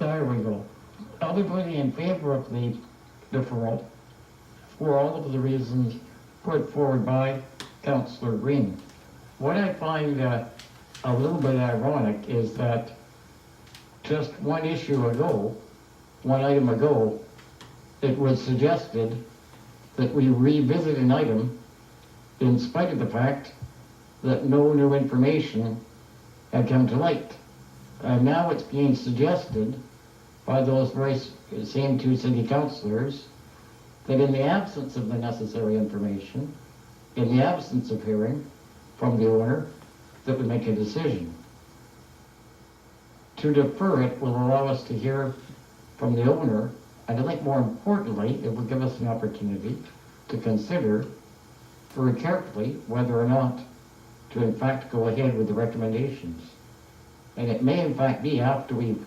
There we go. I'll be voting in favor of the deferral for all of the reasons put forward by Councillor Green. What I find a little bit ironic is that just one item ago, it was suggested that we revisit an item in spite of the fact that no new information had come to light. And now it's being suggested by those very same two city councillors that in the absence of the necessary information, in the absence of hearing from the owner, that we make a decision. To defer it will allow us to hear from the owner, and I think more importantly, it will give us an opportunity to consider very carefully whether or not to in fact go ahead with the recommendations. And it may in fact be after we've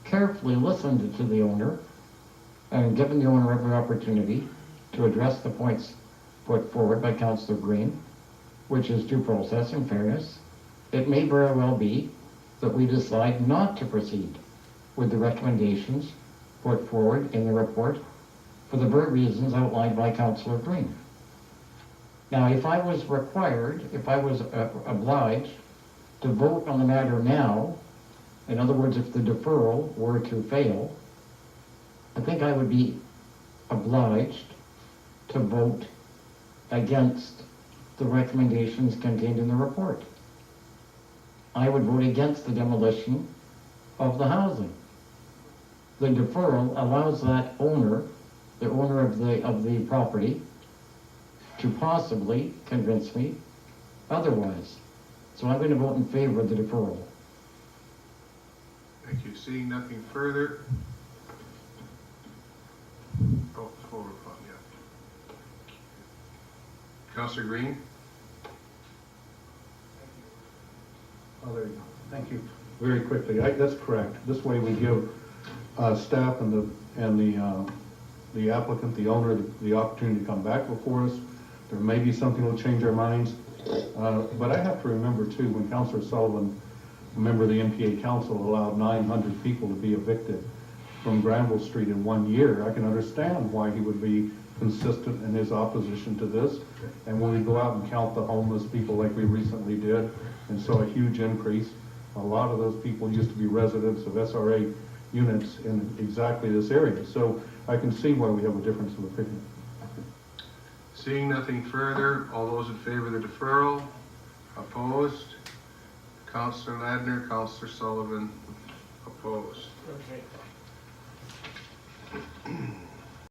carefully listened to the owner and given the owner every opportunity to address the points put forward by Councillor Green, which is due process and fairness. It may very well be that we decide not to proceed with the recommendations put forward in the report for the very reasons outlined by Councillor Green. Now, if I was obliged to vote on the matter now, in other words, if the deferral were to fail, I think I would be obliged to vote against the recommendations contained in the report. I would vote against the demolition of the housing. The deferral allows that owner, the owner of the property, to possibly convince me otherwise. So I'm going to vote in favor of the deferral. Thank you. Seeing nothing further. Oh, forward, yeah. Councillor Green? Oh, there you go. Thank you. Very quickly, that's correct. This way we give staff and the applicant, the owner, the opportunity to come back before us. There may be something that will change our minds. But I have to remember too, when Councillor Sullivan, a member of the MPA Council, allowed 900 people to be evicted from Granville Street in 1 year, I can understand why he would be consistent in his opposition to this. And when we go out and count the homeless people like we recently did and saw a huge increase, a lot of those people used to be residents of SRA units in exactly this area. So I can see why we have a difference of opinion. Seeing nothing further, all those in favor of the deferral? Opposed? Councillor Ladner, Councillor Sullivan, opposed. Okay.